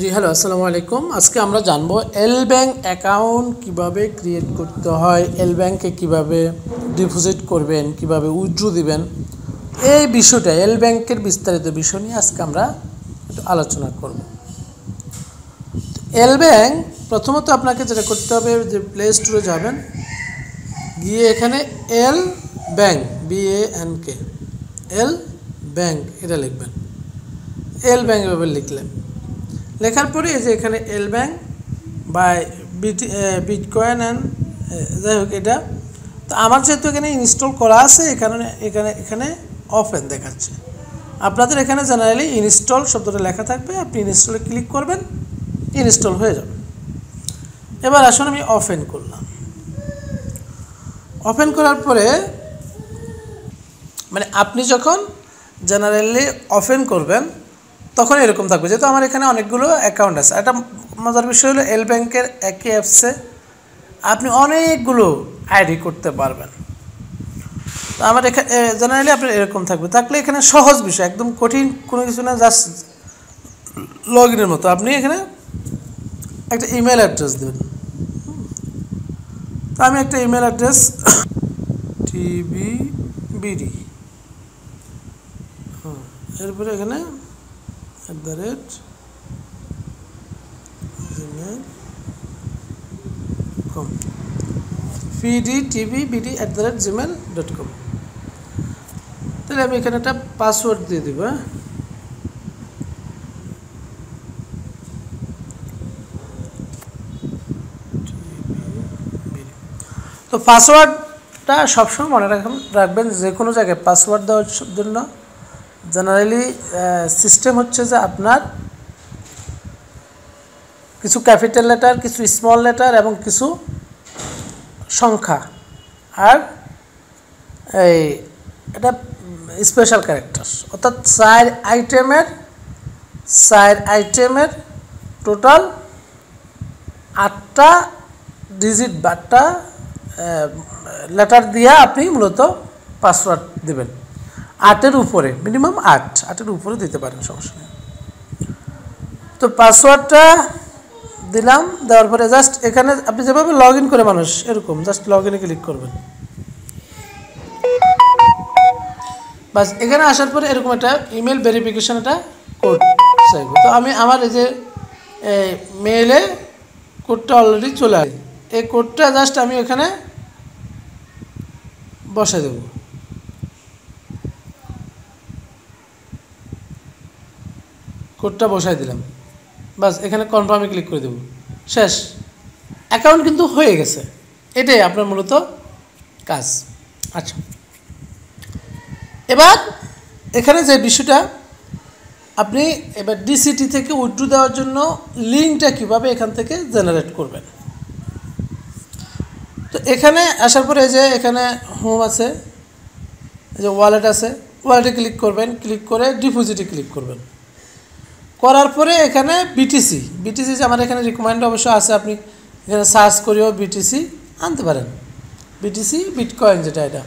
জি hello আসসালামু আলাইকুম। আজকে আমরা জানবো এল ব্যাংক অ্যাকাউন্ট কিভাবে ক্রিয়েট করতে হয়, এল ব্যাংকে কিভাবে ডিপোজিট করবেন, কিভাবে উইথড্র দিবেন, এই বিষয়টা এল ব্যাংকের বিস্তারিত বিষয় নিয়ে আজকে আমরা একটু আলোচনা করব। এল ব্যাংক প্রথমত আপনাকে যেটা করতে হবে যে প্লে স্টোরে যাবেন, গিয়ে এখানে এল ব্যাংক BANK এল ব্যাংক এটা লিখবেন। এল ব্যাংক এভাবে লিখলেন, লেখার পরে এই যে এখানে এল ব্যাংক বা বিটকয়েন অ্যান্ড যাই হোক এটা তো আমার যেহেতু এখানে ইনস্টল করা আছে এখানে এখানে এখানে ওপেন দেখাচ্ছে। আপনাদের এখানে জেনারেলি ইনস্টল শব্দটা লেখা থাকবে, আপনি ইনস্টলে ক্লিক করবেন, ইনস্টল হয়ে যাবে। এবার আসুন আমি ওপেন করলাম। ওপেন করার পরে মানে আপনি যখন জেনারেলি ওপেন করবেন তখন এরকম থাকবে, যেহেতু আমার এখানে অনেকগুলো অ্যাকাউন্ট আছে। একটা মজার বিষয় হলো এল ব্যাংকের একই অ্যাপসে আপনি অনেকগুলো আইডি করতে পারবেন। তো আমার এখানে জেনারেলি আপনার এরকম থাকলে এখানে সহজ বিষয়, একদম কঠিন কোনো কিছু না, জাস্ট লগ ইনের মতো। আপনি এখানে একটা ইমেল অ্যাড্রেস দেবেন। তো আমি একটা ইমেল অ্যাড্রেস TBBD এরপরে এখানে @gmail.com pdtbbd@gmail.com। তাহলে আমি এখানে একটা পাসওয়ার্ড দিয়ে দিব। তো পাসওয়ার্ডটা সবসময় মনে রাখবেন, যে কোনো জায়গায় পাসওয়ার্ড দেওয়ার জন্য জেনারেলি সিস্টেম হচ্ছে যে আপনার কিছু ক্যাপিটাল লেটার, কিছু স্মল লেটার এবং কিছু সংখ্যা, আর এই এটা স্পেশাল ক্যারেক্টার, অর্থাৎ 4 আইটেমের টোটাল 8টা ডিজিট বা 8টা লেটার দিয়ে আপনি মূলত পাসওয়ার্ড দেবেন। 8-এর উপরে, মিনিমাম 8-8-এর উপরে দিতে পারেন, সমস্যা নেই। তো পাসওয়ার্ডটা দিলাম, দেওয়ার পরে জাস্ট এখানে আপনি যেভাবে লগ ইন করে মানুষ এরকম জাস্ট লগ ইনে ক্লিক করবেন। বাস এখানে আসার পরে এরকম একটা ইমেল ভেরিফিকেশন একটা কোড চাইবে। তো আমি আমার এই যে মেইলে কোডটা অলরেডি চলে আসে, এই কোডটা জাস্ট আমি এখানে বসাই দেব। কোডটা বসাই দিলাম, বাস এখানে কনফার্মে ক্লিক করে দেব, শেষ। অ্যাকাউন্ট কিন্তু হয়ে গেছে, এটাই আপনার মূলত কাজ। আচ্ছা, এবার এখানে যে বিষয়টা, আপনি এবার ডিসিটি থেকে উইথড্র দেওয়ার জন্য লিঙ্কটা কীভাবে এখান থেকে জেনারেট করবেন। তো এখানে আসার পরে যে এখানে হোম আছে, যে ওয়ালেট আছে, ওয়ালেটে ক্লিক করবেন, ক্লিক করে ডিপোজিটে ক্লিক করবেন। করার পরে এখানে বিটিসি যে আমার এখানে রিকমেন্ড অবশ্য আছে, আপনি এখানে সার্চ করেও বিটিসি আনতে পারেন। বিটিসি বিটকয়েন যেটা, এটা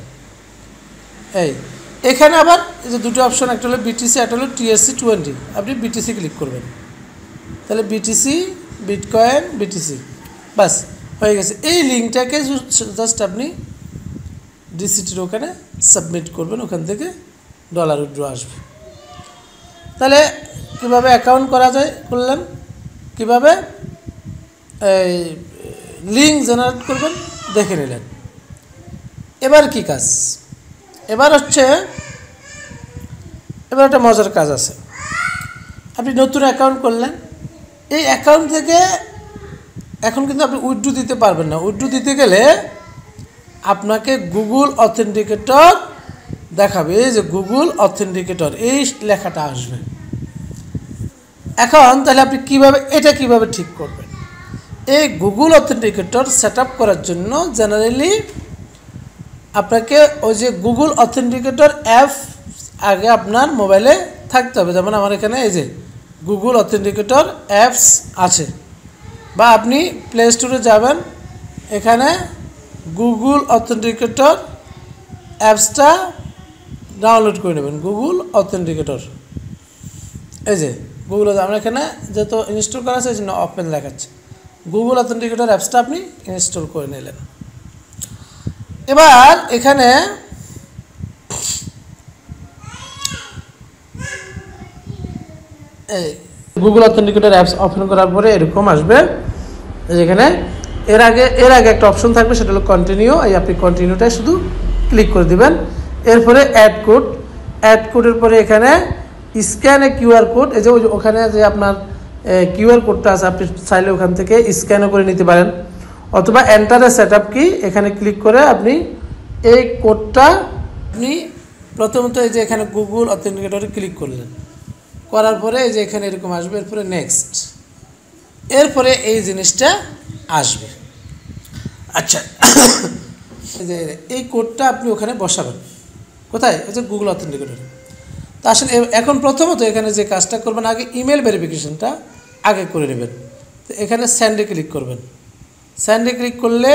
এই এখানে আবার এই যে দুটো অপশন, একটা হলো বিটিসি, একটা হলো TRC20। আপনি বিটিসি ক্লিক করবেন, তাহলে বিটিসি বিটকয়েন বিটিসি বাস হয়ে গেছে। এই লিঙ্কটাকে জাস্ট আপনি ডিসিটির ওখানে সাবমিট করবেন, ওখান থেকে ডলার উইথড্র আসবে। তাহলে কীভাবে অ্যাকাউন্ট করা যায় করলাম, কীভাবে এই লিঙ্ক জেনারেট করবেন দেখে নিলেন। এবার কি কাজ, এবার একটা মজার কাজ আছে। আপনি নতুন অ্যাকাউন্ট করলেন, এই অ্যাকাউন্ট থেকে এখন কিন্তু আপনি উইথড্র দিতে পারবেন না। উইথড্র দিতে গেলে আপনাকে গুগল অথেন্টিকেটর দেখাবে, এই যে গুগল অথেন্টিকেটর এই লেখাটা আসবে। এখন তাহলে আপনি কিভাবে ঠিক করবেন? এই গুগল অথেন্টিকেটর সেট আপ করার জন্য জেনারেলি আপনাকে ওই যে গুগল অথেন্টিকেটর অ্যাপ আগে আপনার মোবাইলে থাকতে হবে। যেমন আমার এখানে এই যে গুগল অথেন্টিকেটর অ্যাপস আছে, বা আপনি প্লে স্টোরে যাবেন, এখানে গুগল অথেন্টিকেটর অ্যাপসটা ডাউনলোড করে নেবেন। গুগল অথেন্টিকেটর, এই যে গুগল আমরা এখানে যেহেতু ইনস্টল করা আছে এই জন্য ওপেন দেখাচ্ছে। গুগল অথেন্টিকেটর অ্যাপসটা আপনি ইনস্টল করে নিলেন। এবার এখানে এই গুগল অথেন্টিকেটর অ্যাপস ওপেন করার পরে এরকম আসবে। যেখানে এর আগে একটা অপশন থাকবে, সেটা হলো কন্টিনিউ। এই আপনি কন্টিনিউটাই শুধু ক্লিক করে দিবেন। এরপরে অ্যাড কোডের পরে এখানে স্ক্যান এ কিউআর কোড, এই যে ওখানে যে আপনার কিউআর কোডটা আছে আপনি চাইলে ওখান থেকে স্ক্যানও করে নিতে পারেন, অথবা এন্টার এ সেটআপ কি এখানে ক্লিক করে আপনি এই কোডটা আপনি প্রথমত এই যে এখানে গুগল অথেন্টিকেটরে ক্লিক করলেন, করার পরে এই যে এখানে এরকম আসবে। এরপরে নেক্সট, এরপরে এই জিনিসটা আসবে। আচ্ছা, যে এই কোডটা আপনি ওখানে বসাবেন কোথায়, এই যে গুগল অথেন্টিকেটরে। তো আসলে এখন প্রথমত এখানে যে কাজটা করবেন, আগে ইমেল ভেরিফিকেশনটা আগে করে নেবেন। তো এখানে স্যান্ডে ক্লিক করবেন। স্যান্ডে ক্লিক করলে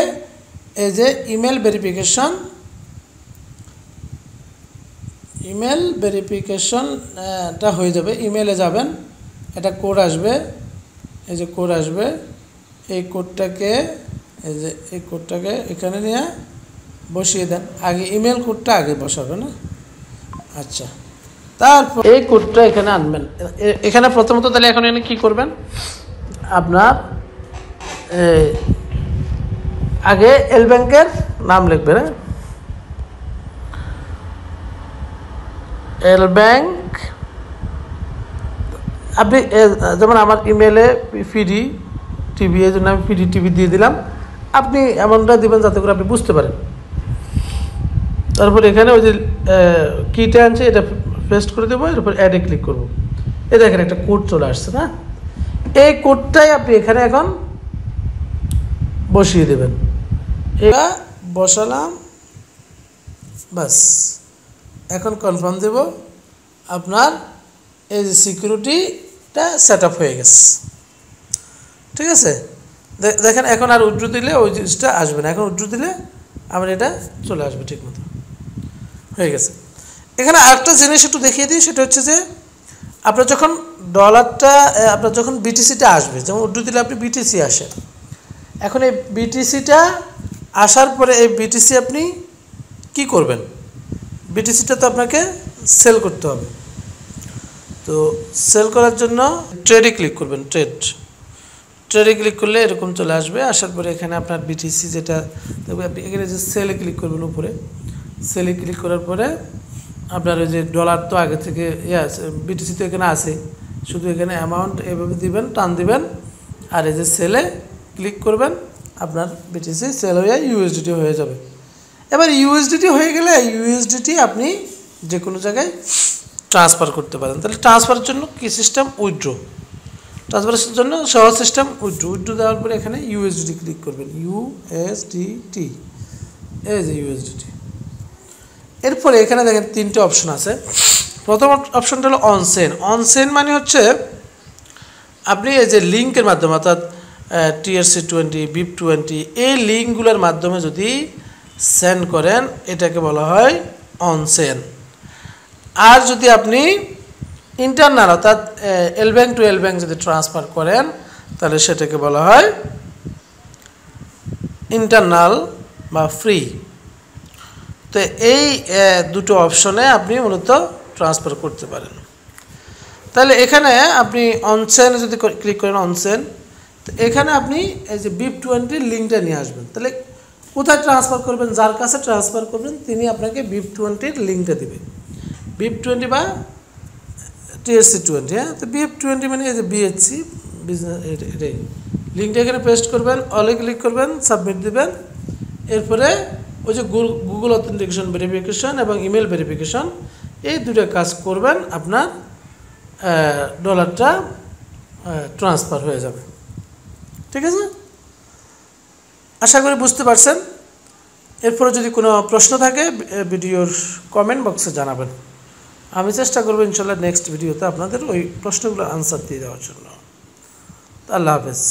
এই যে ইমেল ভেরিফিকেশনটা হয়ে যাবে। ইমেলে যাবেন, একটা কোড আসবে, এই যে কোড আসবে। এই কোডটাকে এখানে নিয়ে বসিয়ে দেন। আগে ইমেল কোডটা আগে বসাবে না। আচ্ছা, তারপর এই কোডটা এখানে আনবেন। এখানে প্রথমত তাহলে এখন এখানে কী করবেন, আপনার আগে এল ব্যাংকের নাম লিখবেন। এল ব্যাংক, আপনি যেমন আমার ইমেলে পিডি টিভি, এই জন্য আমি পিডি টিভি দিয়ে দিলাম। আপনি এমনটা দিবেন যাতে করে আপনি বুঝতে পারেন। তারপর এখানে ওই যে কিটা আনছে এটা পেস্ট করে দেবো। এরপর অ্যাডে ক্লিক করবো। এই দেখেন একটা কোড চলে আসছে না, এই কোডটাই আপনি এখানে এখন বসিয়ে দেবেন। এটা বসালাম, বাস। এখন কনফার্ম দেব, আপনার এই যে সিকিউরিটিটা সেট আপ হয়ে গেছে। ঠিক আছে, দেখেন এখন আর উইথড্র দিলে ওই জিনিসটা আসবে না। এখন উইথড্র দিলে আমার এটা চলে আসবে ঠিক মতো, হয়ে গেছে। এখানে আরেকটা জিনিস একটু দেখিয়ে দিই, সেটা হচ্ছে যে আপনার যখন ডলারটা, আপনার যখন বিটিসিটা আসবে, যেমন উইথড্র দিলে আপনি বিটিসি আসে। এখন এই বিটিসিটা আসার পরে এই বিটিসি আপনি কি করবেন, বিটিসিটা তো আপনাকে সেল করতে হবে। তো সেল করার জন্য ট্রেডে ক্লিক করবেন। ট্রেডে ক্লিক করলে এরকম চলে আসবে। আসার পরে এখানে আপনার বিটিসি যেটা তবে আপনি এখানে যে সেলে ক্লিক করবেন, উপরে সেলে ক্লিক করার পরে আপনার ওই যে ডলার তো আগে থেকে বিটিসি তো এখানে আছে, শুধু এখানে অ্যামাউন্ট এভাবে দিবেন, টান দিবেন, আর এই যে সেলে ক্লিক করবেন, আপনার বিটিসি সেল হয়ে ইউএসডিটি হয়ে যাবে। এবার ইউএসডিটি হয়ে গেলে ইউএসডিটি আপনি যে কোনো জায়গায় ট্রান্সফার করতে পারেন। তাহলে ট্রান্সফারের জন্য কি সিস্টেম, উইথড্র। ট্রান্সফারের জন্য সহজ সিস্টেম উইথড্র দেওয়ার পরে এখানে ইউএসডিটি ক্লিক করবেন, ইউএসডিটি, এই যে ইউএসডিটি। এরপরে এখানে দেখেন তিনটে অপশন আছে। প্রথম অপশনটা হলো অনসেন মানে হচ্ছে আপনি এই যে লিঙ্কের মাধ্যমে, অর্থাৎ TRC20, BIP20, এই লিঙ্কগুলোর মাধ্যমে যদি সেন্ড করেন এটাকে বলা হয় অনসেন। আর যদি আপনি ইন্টারনাল, অর্থাৎ এল ব্যাংক টু এল ব্যাংক যদি ট্রান্সফার করেন তাহলে সেটাকে বলা হয় ইন্টারনাল বা ফ্রি। তো এই দুটো অপশনে আপনি মূলত ট্রান্সফার করতে পারেন। তাহলে এখানে আপনি অনসেন যদি ক্লিক করেন, অনসেন, তো এখানে আপনি এই যে BIP20 লিঙ্কটা নিয়ে আসবেন। তাহলে কোথায় ট্রান্সফার করবেন, যার কাছে ট্রান্সফার করবেন তিনি আপনাকে BIP20 লিঙ্কটা দেবে। BIP20 বা TRC20, হ্যাঁ। তো BIP20 মানে এই যে BHC বিজনেস, এটাই লিঙ্কটা এখানে পেস্ট করবেন, অলে ক্লিক করবেন, সাবমিট দেবেন। এরপরে ওই যে গুগল অথেন্টিকেশন ভেরিফিকেশন এবং ইমেল ভেরিফিকেশন, এই দুটো কাজ করবেন, আপনার ডলারটা ট্রান্সফার হয়ে যাবে। ঠিক আছে, আশা করি বুঝতে পারছেন। এরপরে যদি কোনো প্রশ্ন থাকে ভিডিওর কমেন্ট বক্সে জানাবেন। আমি চেষ্টা করবো ইনশাল্লাহ নেক্সট ভিডিওতে আপনাদের ওই প্রশ্নগুলো আনসার দিয়ে দেওয়ার জন্য। আল্লাহ হাফেজ।